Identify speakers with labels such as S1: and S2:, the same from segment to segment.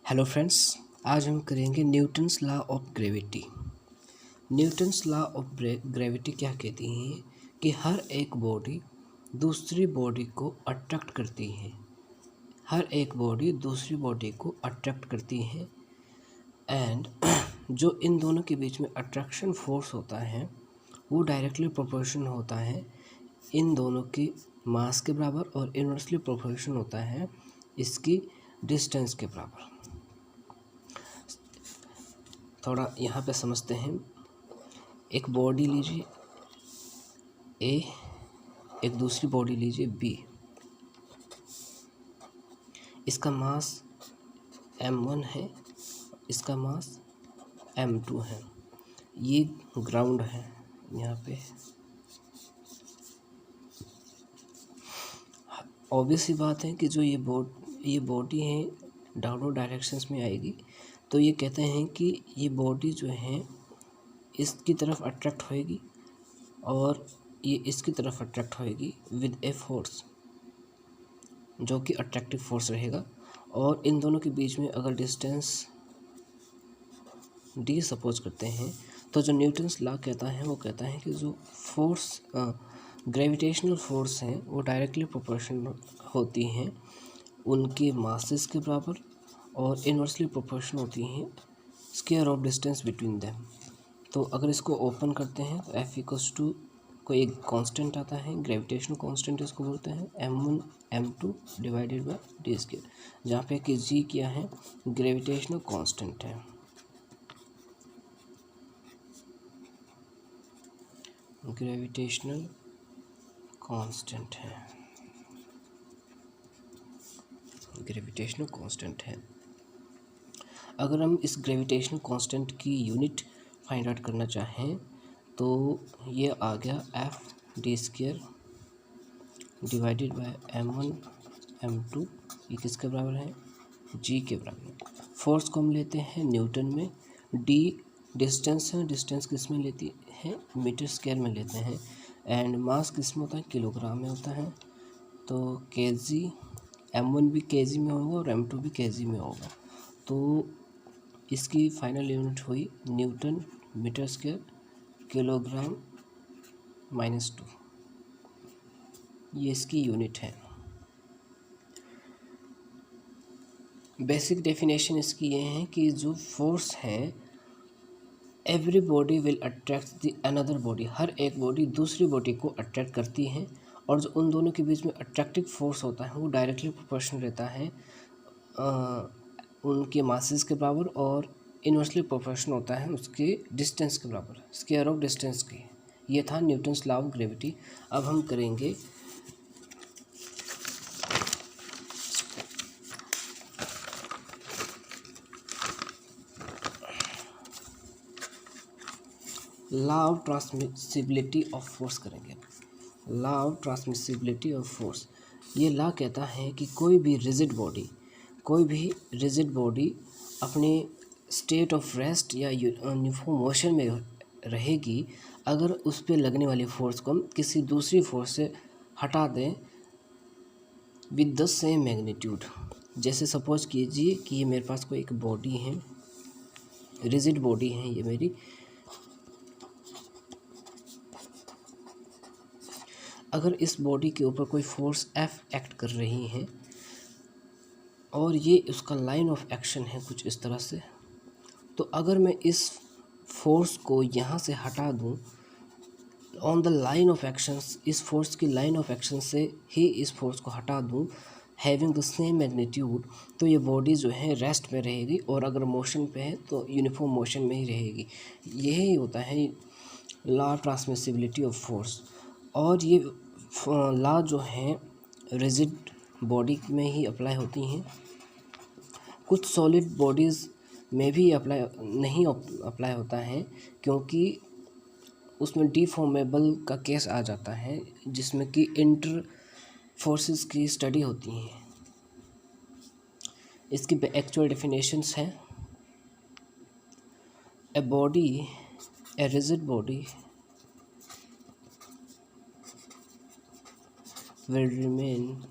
S1: Hello friends, आज हम करेंगे Newton's law of gravity. Newton's law of gravity क्या कहती हैं कि हर एक बॉडी दूसरी बॉडी को अट्रैक्ट करती है। हर एक बॉडी दूसरी बॉडी को अट्रैक्ट करती है एंड जो इन दोनों के बीच में अट्रैक्शन फोर्स होता है वो डायरेक्टली प्रोपोर्शनल होता है इन दोनों की मास के बराबर और इनवर्सली प्रोपोर्शनल होता है इसकी डिस्टेंस के बराबर। थोड़ा यहाँ पे समझते हैं। एक बॉडी लीजिए ए, एक दूसरी बॉडी लीजिए बी। इसका मास m1 है, इसका मास m2 है। ये ग्राउंड है। यहाँ पे ऑब्वियस ही बात है कि जो ये बॉडी है डाउनवर्ड डायरेक्शंस में आएगी, तो ये कहते हैं कि ये बॉडी जो है इसकी तरफ अट्रैक्ट होएगी और ये इसकी तरफ अट्रैक्ट होएगी विद ए फोर्स जो कि अट्रैक्टिव फोर्स रहेगा। और इन दोनों के बीच में अगर डिस्टेंस d सपोज करते हैं तो जो न्यूटन्स लॉ कहता है वो कहता है कि जो फोर्स ग्रेविटेशनल फोर्स हैं वो डायरेक्टली प्रोपोर्शनल होती हैं उनके मासेस के बराबर और इनवर्सली प्रोपोर्शनल होती हैं square of distance between them. तो अगर इसको ओपन करते हैं तो F इक्वल्स टू कोई एक कांस्टेंट आता है, ग्रेविटेशनल कांस्टेंट इसको बोलते हैं m1 m2 divided by D square, जहाँ पे कि g क्या है, ग्रेविटेशनल कांस्टेंट है। ग्रेविटेशनल कांस्टेंट है, ग्रेविटेशनल कांस्टेंट है। अगर हम इस ग्रेविटेशनल कांस्टेंट की यूनिट फाइंड आउट करना चाहें तो ये आ गया F D square divided by m1 m2, ये किसके बराबर है, g के बराबर। फोर्स को हम लेते हैं न्यूटन में, d डिस्टेंस है, डिस्टेंस किस में लेती है, मीटर स्क्वायर में लेते हैं, एंड मास किस में होता है, किलोग्राम में होता है। तो kg, m1 भी kg में होगा और m2 भी kg में होगा। तो इसकी फाइनल यूनिट हुई न्यूटन मीटर स्क्वायर किलोग्राम -2, ये इसकी यूनिट है। बेसिक डेफिनेशन इसकी ये है कि जो फोर्स है every body will attract the another body, हर एक बॉडी दूसरी बॉडी को अट्रैक्ट करती है और जो उन दोनों के बीच में अट्रैक्टिव फोर्स होता है वो डायरेक्टली प्रोपोर्शनल रहता है उनके मासेस के बराबर और इनवर्सली प्रोपोर्शनल होता है उसके डिस्टेंस के बराबर, स्क्वायर ऑफ डिस्टेंस की। ये था न्यूटन्स लॉ ऑफ ग्रेविटी। अब हम करेंगे law of transmissibility of force करेंगे। Law of transmissibility of force, ये लॉ कहता है कि कोई भी रिजिड बॉडी अपने स्टेट ऑफ रेस्ट या यूनिफॉर्म मोशन में रहेगी अगर उस पर लगने वाली फोर्स को हम किसी दूसरी फोर्स से हटा दें विद द सेम मैग्नीट्यूड। जैसे सपोज कीजिए कि ये मेरे पास कोई एक बॉडी है, रिजिड बॉडी है ये मेरी, अगर इस बॉडी के ऊपर कोई फोर्स F एक्ट कर रही है और ये उसका लाइन ऑफ एक्शन है कुछ इस तरह से, तो अगर मैं इस फोर्स को यहाँ से हटा दूँ on the line of actions, इस फोर्स की लाइन ऑफ एक्शन से ही इस फोर्स को हटा दूँ हैविंग द सेम मैग्नीट्यूड, तो ये बॉडी जो है रेस्ट में रहेगी और अगर मोशन पे है तो यूनिफॉर्म मोशन में ही रहेगी। यही होता है लॉ ट्रांसमिसिबिलिटी ऑफ फोर्स। और ये लॉ जो है रिजिड बॉडी में ही अप्लाई होती हैं, कुछ सॉलिड बॉडीज़ में भी नहीं अप्लाई होता है क्योंकि उसमें डिफॉर्मेबल का केस आ जाता है जिसमें कि इंटर फोर्सेस की स्टडी होती है। इसकी एक्चुअल डेफिनेशंस हैं, a rigid body will remain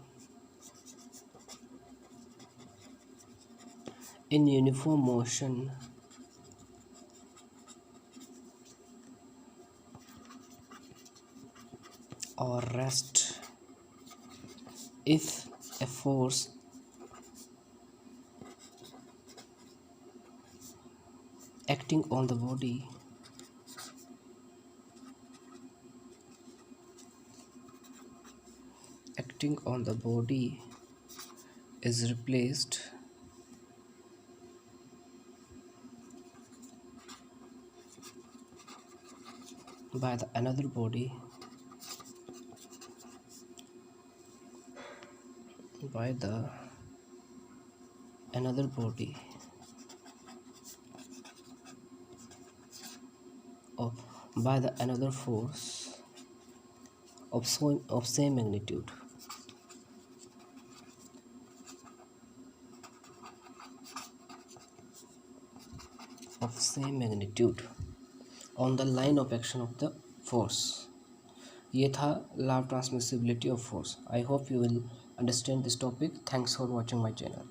S1: in uniform motion or rest if a force acting on the body is replaced by the another body by the another body of by the another force of same magnitude on the line of action of the force. ये था law of transmissibility of force. I hope you will understand this topic. Thanks for watching my channel.